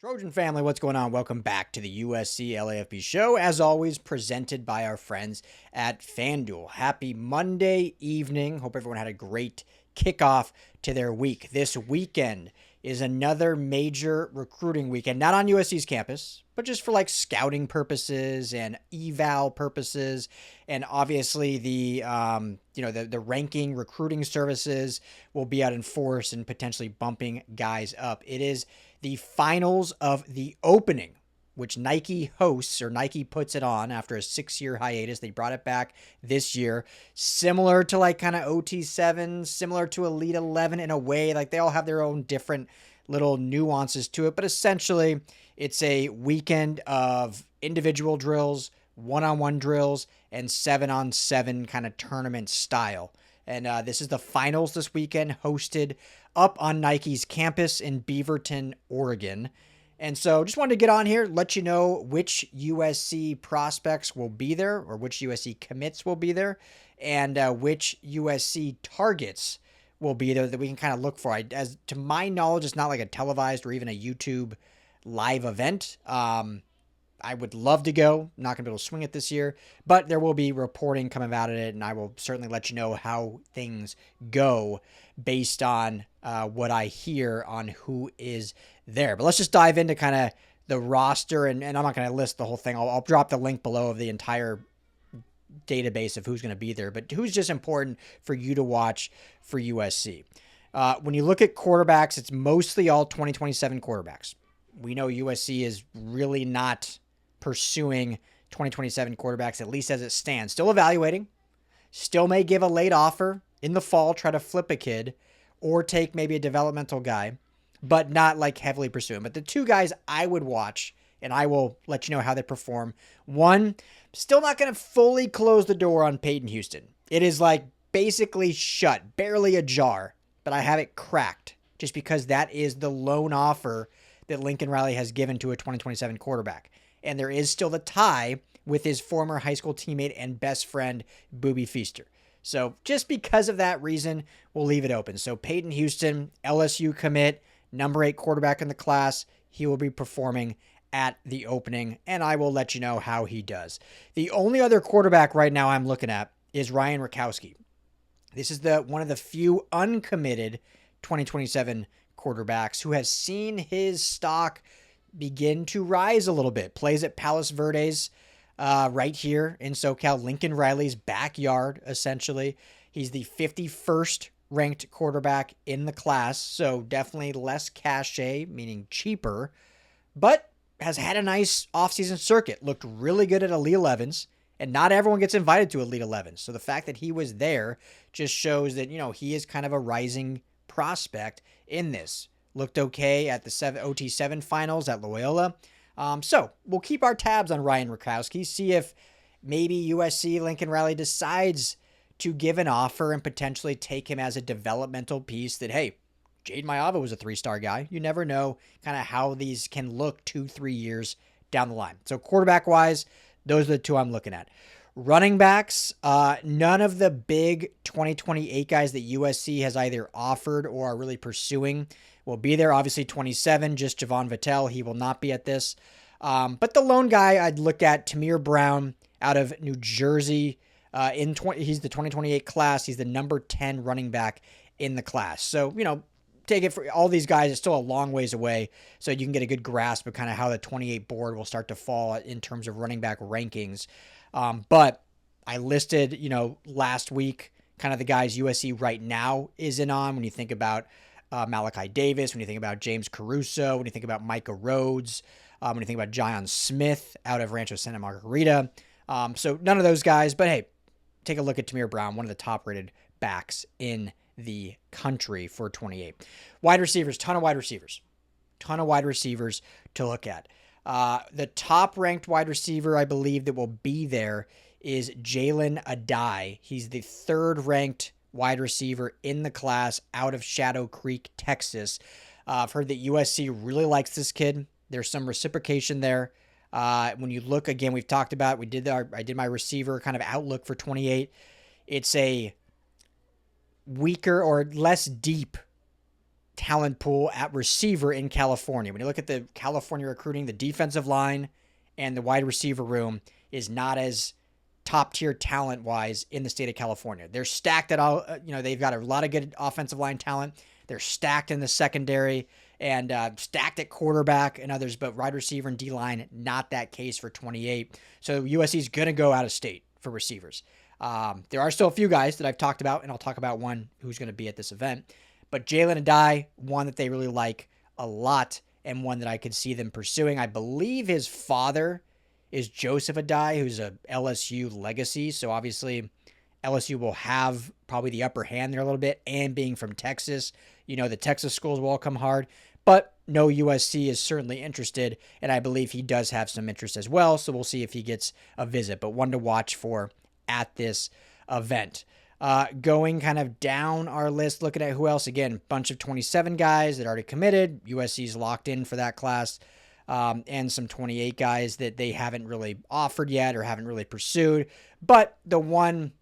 Trojan family, what's going on? Welcome back to the USC LAFB show. As always, presented by our friends at FanDuel. Happy Monday evening. Hope everyone had a great kickoff to their week. This weekend is another major recruiting weekend, not on USC's campus, but just for like scouting purposes and eval purposes. And obviously the ranking recruiting services will be out in force and potentially bumping guys up. It is the finals of the opening, which Nike hosts, or Nike puts it on after a 6-year hiatus. They brought it back this year, similar to like kind of OT7, similar to Elite 11 in a way. Like they all have their own different little nuances to it, but essentially it's a weekend of individual drills, one-on-one drills, and 7-on-7 kind of tournament style. And this is the finals this weekend, hosted up on Nike's campus in Beaverton, Oregon. And so just wanted to get on here, let you know which USC prospects will be there, or which USC commits will be there, and which USC targets will be there that we can kind of look for. As to my knowledge, it's not like a televised or even a YouTube live event. I would love to go. Not going to be able to swing it this year, but there will be reporting coming out of it, and I will certainly let you know how things go based on what I hear on who is there. But let's just dive into kind of the roster, and I'm not going to list the whole thing. I'll drop the link below of the entire database of who's going to be there, but who's just important for you to watch for USC. When you look at quarterbacks, it's mostly all 2027 quarterbacks. We know USC is really not pursuing 2027 quarterbacks, at least as it stands. Still evaluating, still may give a late offer in the fall, try to flip a kid, or take maybe a developmental guy, but not like heavily pursuing. But the two guys I would watch, and I will let you know how they perform. One, still not going to fully close the door on Peyton Houston. It is like basically shut, barely ajar, but I have it cracked just because that is the lone offer that Lincoln Riley has given to a 2027 quarterback. And there is still the tie with his former high school teammate and best friend, Booby Feaster. So just because of that reason, we'll leave it open. So Peyton Houston, LSU commit, number 8 quarterback in the class. He will be performing at the opening, and I will let you know how he does. The only other quarterback right now I'm looking at is Ryan Rakowski. This is one of the few uncommitted 2027 quarterbacks who has seen his stock begin to rise a little bit. Plays at Palos Verdes right here in SoCal, Lincoln Riley's backyard, essentially. He's the 51st ranked quarterback in the class, so definitely less cachet, meaning cheaper, but has had a nice offseason circuit. Looked really good at Elite 11s, and not everyone gets invited to Elite 11s. So the fact that he was there just shows that, he is kind of a rising prospect in this. Looked okay at the OT7 finals at Loyola. So we'll keep our tabs on Ryan Rakowski, see if maybe USC Lincoln Riley decides to give an offer and potentially take him as a developmental piece that, hey, Jade Mayava was a 3-star guy. You never know kind of how these can look 2-3 years down the line. So quarterback-wise, those are the two I'm looking at. Running backs, none of the big 2028 guys that USC has either offered or are really pursuing will be there. Obviously, 27, just Javon Vittel. He will not be at this. But the lone guy I'd look at, Tamir Brown out of New Jersey. He's the 2028 class. He's the number 10 running back in the class. So, take it for all these guys. It's still a long ways away. So you can get a good grasp of kind of how the 28 board will start to fall in terms of running back rankings. But I listed, last week, kind of the guys USC right now is in on when you think about Malachi Davis, when you think about James Caruso, when you think about Micah Rhodes, when you think about Jion Smith out of Rancho Santa Margarita. So none of those guys, but hey, take a look at Tamir Brown, one of the top rated backs in the country for 28. Wide receivers, ton of wide receivers to look at. The top ranked wide receiver, I believe, that will be there is Jalen Adai. He's the 3rd ranked wide receiver in the class out of Shadow Creek, Texas. I've heard that USC really likes this kid. There's some reciprocation there. When you look again, we've talked about, I did my receiver kind of outlook for 28. It's a weaker or less deep talent pool at receiver in California. When you look at the California recruiting, the defensive line and the wide receiver room is not as top tier talent wise in the state of California. They're stacked at all. They've got a lot of good offensive line talent. They're stacked in the secondary and stacked at quarterback and others, but wide receiver and D line, not that case for 28. So USC is going to go out of state for receivers. There are still a few guys that I've talked about, and I'll talk about one who's going to be at this event. But Jalen Adai, one that they really like a lot and one that I could see them pursuing. I believe his father is Joseph Adai, who's a LSU legacy. So obviously LSU will have probably the upper hand there a little bit. And being from Texas, the Texas schools will all come hard. But no, USC is certainly interested, and I believe he does have some interest as well. So we'll see if he gets a visit, but one to watch for at this event. Going kind of down our list, looking at who else. Again, bunch of 27 guys that already committed. USC's locked in for that class. And some 28 guys that they haven't really offered yet or haven't really pursued. But the one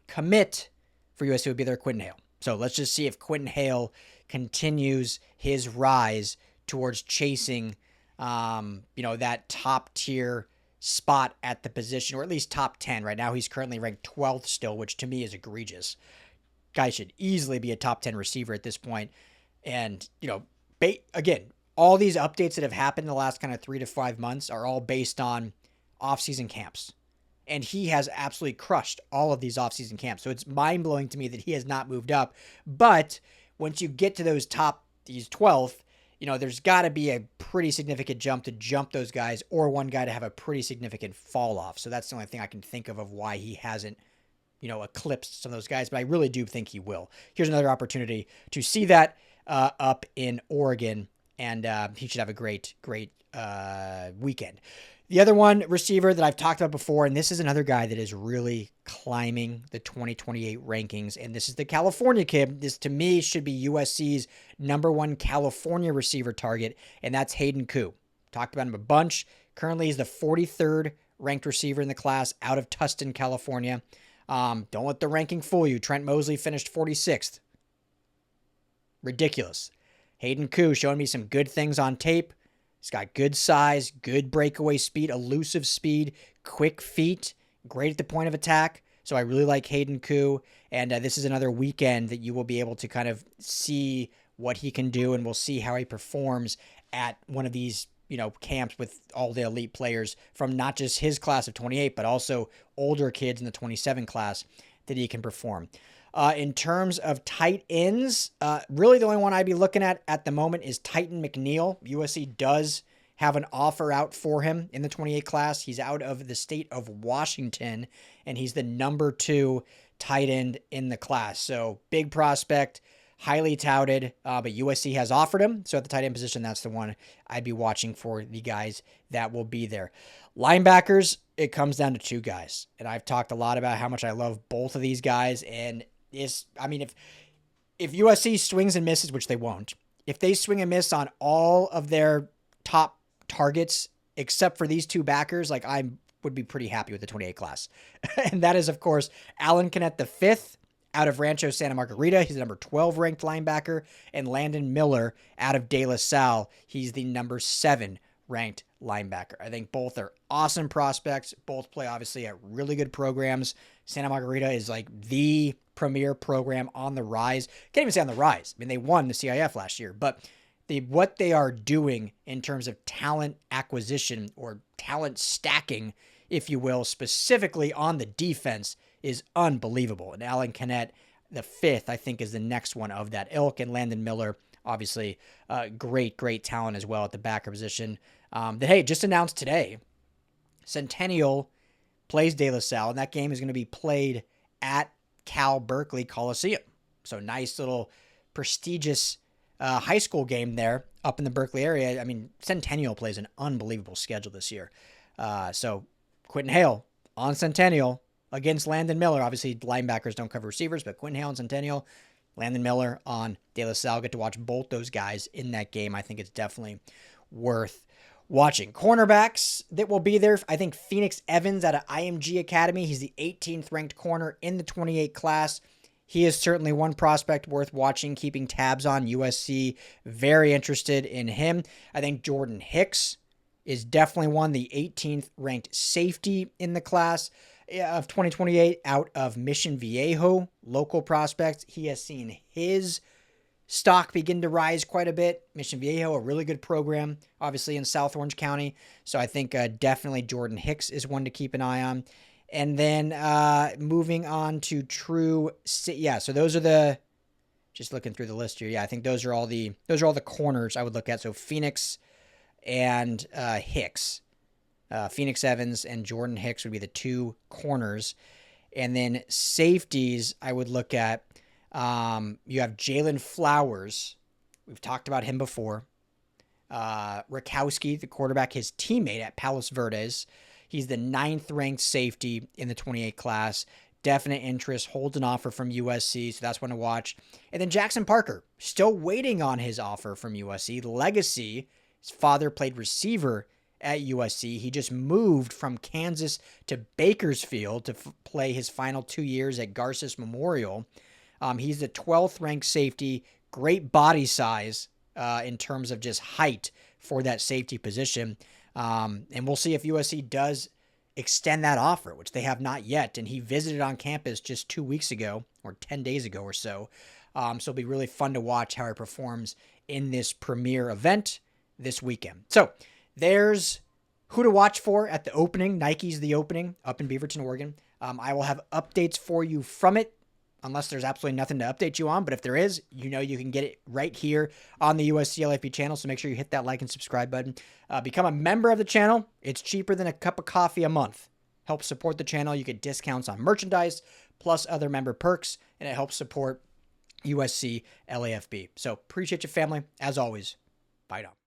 commit for USC would be their Quentin Hale. So let's just see if Quentin Hale continues his rise towards chasing, that top tier spot at the position, or at least top 10. Right now, he's currently ranked 12th still, which to me is egregious. Guy should easily be a top 10 receiver at this point. And, again, all these updates that have happened in the last kind of 3 to 5 months are all based on off-season camps. And he has absolutely crushed all of these off-season camps. So it's mind-blowing to me that he has not moved up. But once you get to these 12th, there's got to be a pretty significant jump to jump those guys, or one guy to have a pretty significant fall off. So that's the only thing I can think of why he hasn't, eclipsed some of those guys. But I really do think he will. Here's another opportunity to see that up in Oregon. And he should have a great weekend. The other one, receiver that I've talked about before, and this is another guy that is really climbing the 2028 rankings, and this is the California kid. This, to me, should be USC's number one California receiver target, and that's Hayden Koo. Talked about him a bunch. Currently, he's the 43rd ranked receiver in the class out of Tustin, California. Don't let the ranking fool you. Trent Mosley finished 46th. Ridiculous. Hayden Koo showing me some good things on tape. He's got good size, good breakaway speed, elusive speed, quick feet, great at the point of attack. So I really like Hayden Koo. And this is another weekend that you will be able to kind of see what he can do, and we'll see how he performs at one of these, camps with all the elite players from not just his class of 28, but also older kids in the 27 class that he can perform. In terms of tight ends, really the only one I'd be looking at the moment is Titan McNeil. USC does have an offer out for him in the 28 class. He's out of the state of Washington, and he's the number 2 tight end in the class. So big prospect, highly touted, but USC has offered him. So at the tight end position, that's the one I'd be watching for the guys that will be there. Linebackers, it comes down to 2 guys. And I've talked a lot about how much I love both of these guys. And if USC swings and misses, which they won't, if they swing and miss on all of their top targets, except for these 2 backers, I would be pretty happy with the 28 class. And that is, of course, Alan Kennett, the 5th out of Rancho Santa Margarita. He's the number 12 ranked linebacker. And Landon Miller out of De La Salle. He's the number 7 ranked linebacker. I think both are awesome prospects. Both play, obviously, at really good programs. Santa Margarita is the premier program on the rise. Can't even say on the rise. They won the CIF last year, but what they are doing in terms of talent acquisition or talent stacking, if you will, specifically on the defense, is unbelievable. And Alan Kennett, the 5th, I think, is the next one of that ilk. And Landon Miller, obviously, great talent as well at the backer position. Just announced today, Centennial plays De La Salle, and that game is going to be played at Cal Berkeley Coliseum. So nice little prestigious high school game there up in the Berkeley area. Centennial plays an unbelievable schedule this year. So Quentin Hale on Centennial against Landon Miller. Obviously, linebackers don't cover receivers, but Quentin Hale on Centennial, Landon Miller on De La Salle. Get to watch both those guys in that game. I think it's definitely worth watching. Cornerbacks that will be there, I think Phoenix Evans out of IMG Academy. He's the 18th ranked corner in the 28 class. He is certainly one prospect worth watching, keeping tabs on. USC, very interested in him. I think Jordan Hicks is definitely one, the 18th ranked safety in the class of 2028 out of Mission Viejo, local prospect. He has seen his stock begin to rise quite a bit. Mission Viejo, a really good program, obviously in South Orange County. So I think definitely Jordan Hicks is one to keep an eye on. And then moving on to so those are just looking through the list here. Yeah, I think those are all the corners I would look at. So Phoenix and Hicks. Phoenix Evans and Jordan Hicks would be the two corners. And then safeties I would look at. You have Jalen Flowers. We've talked about him before. Rakowski, the quarterback, his teammate at Palos Verdes. He's the 9th ranked safety in the 28 class. Definite interest, holds an offer from USC, so that's one to watch. And then Jackson Parker, still waiting on his offer from USC. Legacy, his father played receiver at USC. He just moved from Kansas to Bakersfield to play his final 2 years at Garces Memorial. He's the 12th ranked safety, great body size in terms of just height for that safety position. And we'll see if USC does extend that offer, which they have not yet. And he visited on campus just 2 weeks ago or 10 days ago or so. So it'll be really fun to watch how he performs in this premier event this weekend. So there's who to watch for at the opening. Nike's the opening up in Beaverton, Oregon. I will have updates for you from it, unless there's absolutely nothing to update you on. But if there is, you can get it right here on the USC LAFB channel. So make sure you hit that like and subscribe button. Become a member of the channel. It's cheaper than a cup of coffee a month. Help support the channel. You get discounts on merchandise plus other member perks, and it helps support USC LAFB. So appreciate you, family. As always, bye now.